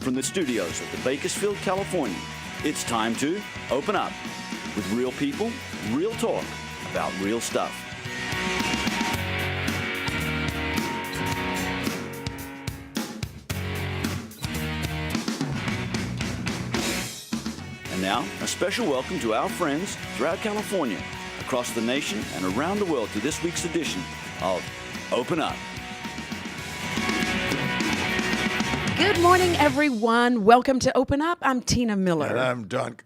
from the studios of the Bakersfield, California. It's time to open up with real people, real talk about real stuff. And now, a special welcome to our friends throughout California, across the nation, and around the world to this week's edition of Open Up. Good morning, everyone. Welcome to Open Up. I'm Tina Miller. And I'm Don,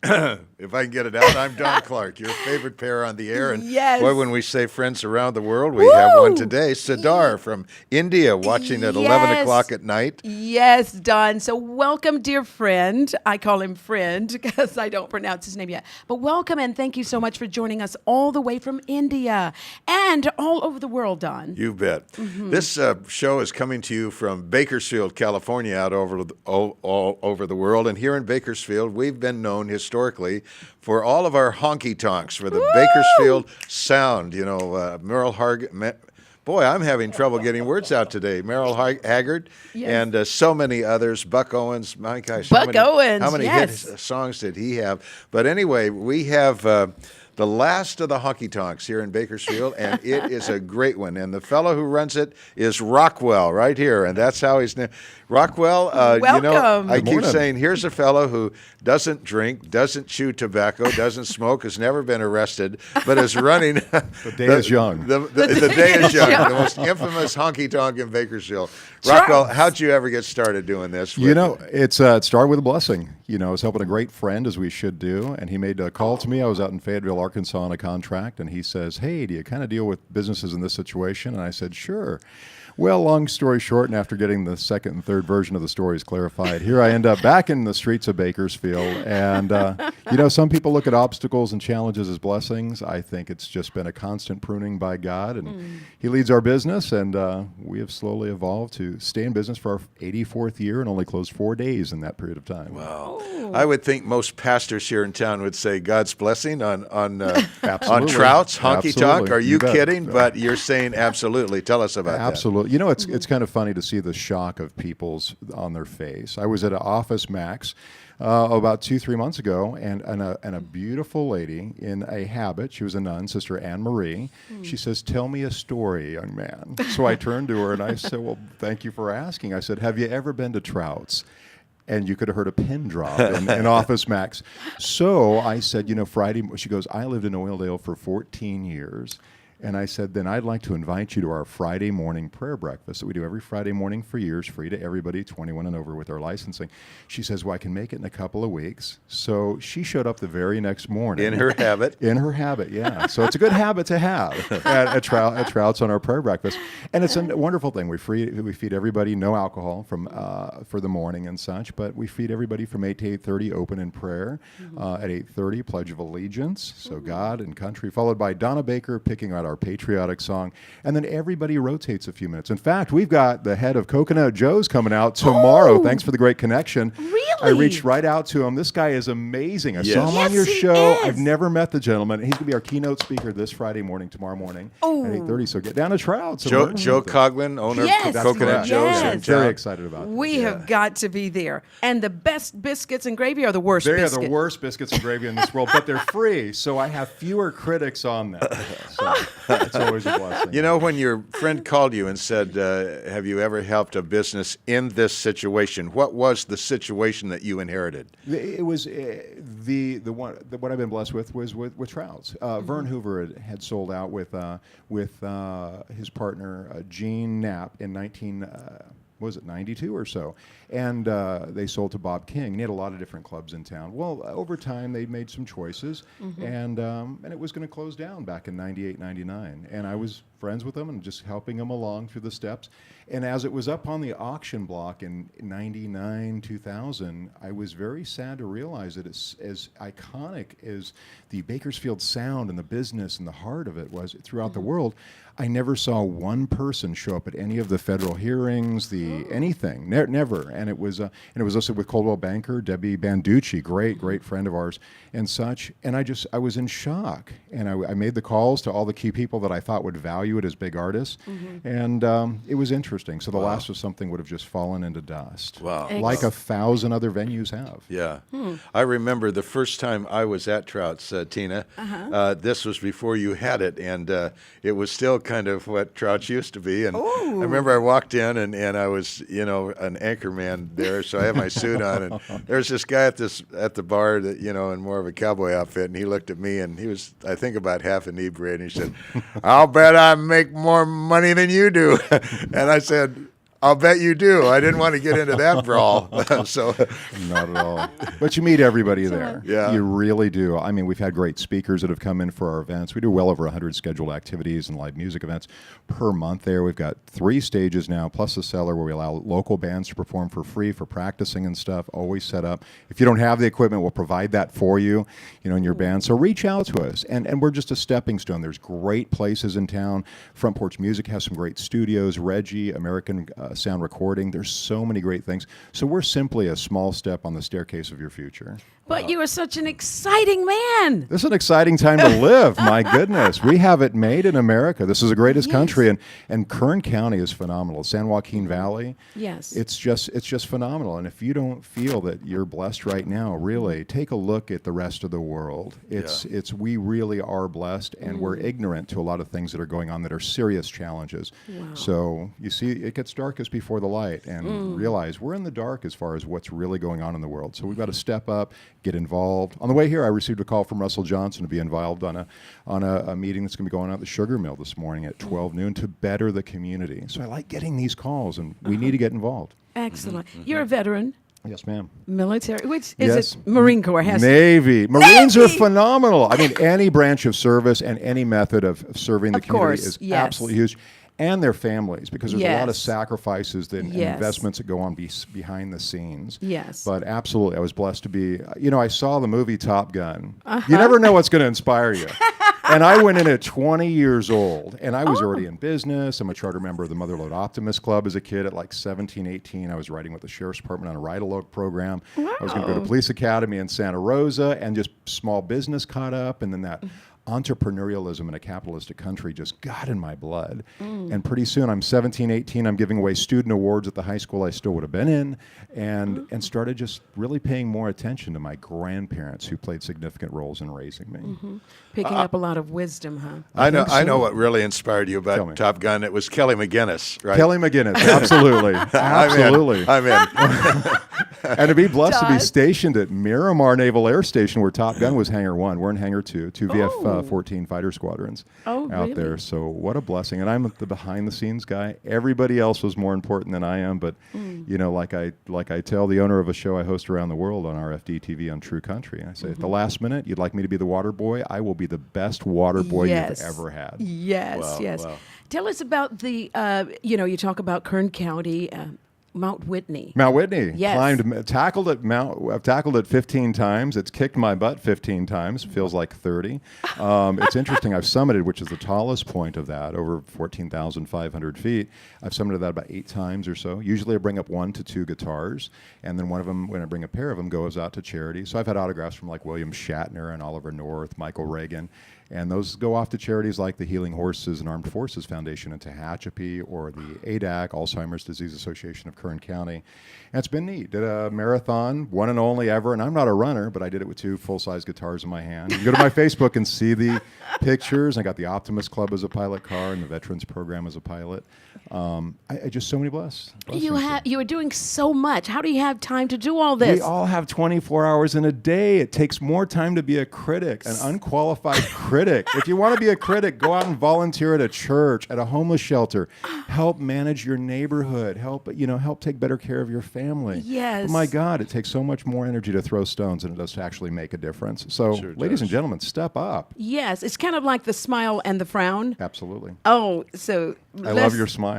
if I can get it out, I'm Don Clark, your favorite pair on the air. And yes. Boy, when we say friends around the world, we have one today, Siddhar from India, watching at 11 o'clock at night. Yes, Don. So welcome, dear friend. I call him friend because I don't pronounce his name yet. But welcome and thank you so much for joining us all the way from India and all over the world, Don. You bet. Mm-hmm. This show is coming to you from Bakersfield, California, out all over the world. And here in Bakersfield, we've been known historically for all of our honky-tonks, for the Bakersfield sound. You know, Merle Haggard. Boy, I'm having trouble getting words out today. Merle Haggard and so many others. Buck Owens. My gosh, how many hit songs did he have? But anyway, we have the last of the honky-tonks here in Bakersfield, and it is a great one. And the fellow who runs it is Rockwell right here, and that's how he's named. Rockwell, you know, I keep saying, here's a fellow who doesn't drink, doesn't chew tobacco, doesn't smoke, has never been arrested, but is running. The day is young. The day is young. The most infamous honky-tonk in Bakersfield. Rockwell, how'd you ever get started doing this? You know, it started with a blessing. You know, I was helping a great friend, as we should do, and he made a call to me. I was out in Fayetteville, Arkansas on a contract, and he says, hey, do you kind of deal with businesses in this situation? And I said, sure. Well, long story short, and after getting the second and third version of the stories clarified, here I end up back in the streets of Bakersfield. And, you know, some people look at obstacles and challenges as blessings. I think it's just been a constant pruning by God, and He leads our business, and we have slowly evolved to stay in business for our 84th year and only closed 4 days in that period of time. Wow. I would think most pastors here in town would say God's blessing on Trouts, honky tonk. Are you kidding? But you're saying absolutely. Tell us about that. Absolutely. You know, it's kind of funny to see the shock of people's on their face. I was at an Office Max about 2-3 months ago, and a beautiful lady in a habit. She was a nun, Sister Anne Marie. She says, "Tell me a story, young man." So I turned to her and I said, "Well, thank you for asking." I said, "Have you ever been to Trouts?" And you could have heard a pin drop in Office Max. So I said, you know, Friday, she goes, "I lived in Oildale for 14 years. And I said, then I'd like to invite you to our Friday morning prayer breakfast that we do every Friday morning for years, free to everybody, 21 and over with our licensing. She says, well, I can make it in a couple of weeks. So she showed up the very next morning. In her habit? In her habit, yeah. So it's a good habit to have at Trouts on our prayer breakfast. And it's a wonderful thing. We feed everybody, no alcohol for the morning and such, but we feed everybody from 8 to 8:30, open in prayer. At 8:30, Pledge of Allegiance, so God and country, followed by Donna Baker picking out our patriotic song, and then everybody rotates a few minutes. In fact, we've got the head of Coconut Joe's coming out tomorrow. Thanks for the great connection. Really? I reached right out to him. This guy is amazing. I saw him on your show. I've never met the gentleman. He's going to be our keynote speaker this Friday morning, tomorrow morning at 8:30. So get down to Trouts. Joe Coughlin, owner of Coconut Joe's. I'm very excited about it. We have got to be there. And the best biscuits and gravy are the worst biscuits. They are the worst biscuits and gravy in this world, but they're free, so I have fewer critics on them. So it's always a blessing. You know, when your friend called you and said, have you ever helped a business in this situation, what was the situation that you inherited? It was what I've been blessed with was with Trouts. Vern Hoover had sold out with his partner Gene Knapp in 92 or so, and they sold to Bob King. And he had a lot of different clubs in town. Well, over time they made some choices, and it was going to close down back in 98, 99. And I was friends with them and just helping them along through the steps. And as it was up on the auction block in 99, 2000, I was very sad to realize that it's as iconic as the Bakersfield sound and the business and the heart of it was throughout the world. I never saw one person show up at any of the federal hearings, anything, never. And it was also with Coldwell Banker, Debbie Banducci, great friend of ours, and such. And I was in shock. And I made the calls to all the key people that I thought would value it as big artists, and it was interesting. So the Last of Something would have just fallen into dust. Wow. Like 1,000 other venues have. Yeah. I remember the first time I was at Trout's, Tina. This was before you had it, and it was still kind of what Trout's used to be. And I remember I walked in, and I was, an anchor man there, so I had my suit on, and there was this guy at the bar that, in more of a cowboy outfit, and he looked at me, and he was, I think, about half inebriated, and he said, "I'll bet I make more money than you do." And I said, "I'll bet you do." I didn't want to get into that brawl. So Not at all. But you meet everybody there. Yeah. You really do. I mean, we've had great speakers that have come in for our events. We do well over 100 scheduled activities and live music events per month there. We've got 3 stages now, plus the cellar where we allow local bands to perform for free for practicing and stuff, always set up. If you don't have the equipment, we'll provide that for you, in your band. So reach out to us. And we're just a stepping stone. There's great places in town. Front Porch Music has some great studios. Reggie, American Sound Recording. There's so many great things. So we're simply a small step on the staircase of your future. But you are such an exciting man. This is an exciting time to live. My goodness. We have it made in America. This is the greatest country. And Kern County is phenomenal. San Joaquin Valley. Yes. It's just phenomenal. And if you don't feel that you're blessed right now, really, take a look at the rest of the world. We really are blessed, and we're ignorant to a lot of things that are going on that are serious challenges. Wow. So you see, it gets darkest before the light, and realize we're in the dark as far as what's really going on in the world. So we've got to step up, get involved. On the way here, I received a call from Russell Johnson to be involved on a meeting that's going to be going on at the Sugar Mill this morning at 12 noon to better the community. So I like getting these calls, and we need to get involved. Excellent. You're a veteran. Yes, ma'am. Military, which Yes. is it? Marine Corps has Navy. Marines are Navy! phenomenal. I mean, any branch of service and any method of serving the Of community course, is yes. absolutely huge. And their families, because there's a lot of Yes. sacrifices and Yes. investments that go on behind the scenes. Yes. But absolutely, I was blessed to be, I saw the movie Top Gun. You never know what's going to inspire you. And I went in at 20 years old, and I was already in business. I'm a charter member of the Motherlode Optimist Club as a kid. At like 17, 18, I was writing with the Sheriff's Department on a ride-along program. I was going to go to Police Academy in Santa Rosa, and just small business caught up, and then that entrepreneurialism in a capitalistic country just got in my blood. And pretty soon, I'm 17, 18, I'm giving away student awards at the high school I still would have been in, and started just really paying more attention to my grandparents who played significant roles in raising me. picking up a lot of wisdom, huh? I know what really inspired you Tell me. about Top Gun. It was Kelly McGinnis, right? Kelly McGinnis, absolutely. Absolutely. I'm in. And to be blessed to be Todd? stationed at Miramar Naval Air Station, where Top Gun was Hangar 1. We're in Hangar 2, 2 VF-14 fighter squadrons Oh, out really? there. So what a blessing. And I'm the behind-the-scenes guy. Everybody else was more important than I am. But, like I tell the owner of a show I host around the world on RFD TV on True Country, I say, at the last minute, you'd like me to be the water boy? I will be the best water boy Yes. you've ever had. Yes, Wow, yes. wow. Tell us about the, you talk about Kern County, Mount Whitney. Mount Whitney. Yes. I've tackled it 15 times. It's kicked my butt 15 times. Feels like 30. It's interesting. I've summited, which is the tallest point of that, over 14,500 feet. I've summited that about 8 times or so. Usually I bring up 1 to 2 guitars, and then one of them, when I bring a pair of them, goes out to charity. So I've had autographs from like William Shatner and Oliver North, Michael Reagan. And those go off to charities like the Healing Horses and Armed Forces Foundation in Tehachapi, or the ADAC, Alzheimer's Disease Association of Kern County. And it's been neat. Did a marathon, one and only ever. And I'm not a runner, but I did it with 2 full-size guitars in my hand. You can go to my Facebook and see the pictures. I got the Optimist Club as a pilot car and the Veterans Program as a pilot. I just so many blessings. You are doing so much. How do you have time to do all this? We all have 24 hours in a day. It takes more time to be a critic, an unqualified critic. If you want to be a critic, go out and volunteer at a church, at a homeless shelter. Help manage your neighborhood. Help take better care of your family. Yes. But my God, it takes so much more energy to throw stones than it does to actually make a difference. So, Sure ladies does. and gentlemen, step up. Yes, it's kind of like the smile and the frown. Absolutely. Oh, so I love your smile.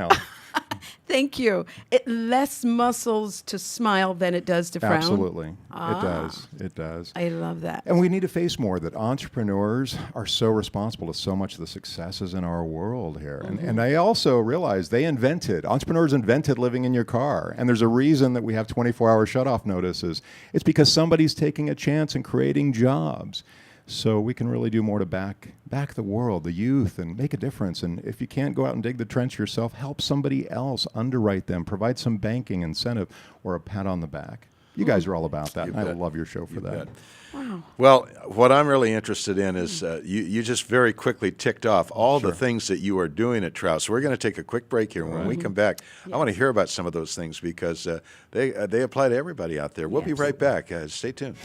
Thank you. Less muscles to smile than it does to frown. Absolutely. It does. It does. I love that. And we need to face more that entrepreneurs are so responsible to so much of the successes in our world here. And I also realize entrepreneurs invented living in your car. And there's a reason that we have 24-hour shutoff notices. It's because somebody's taking a chance and creating jobs. So we can really do more to back the world, the youth, and make a difference. And if you can't go out and dig the trench yourself, help somebody else, underwrite them, provide some banking incentive or a pat on the back. You guys are all about that. And I love your show for that. Bet. Wow. Well, what I'm really interested in is you just very quickly ticked off all the things that you are doing at Trout. So we're going to take a quick break here. When we come back, I want to hear about some of those things because they apply to everybody out there. We'll be right back. Stay tuned.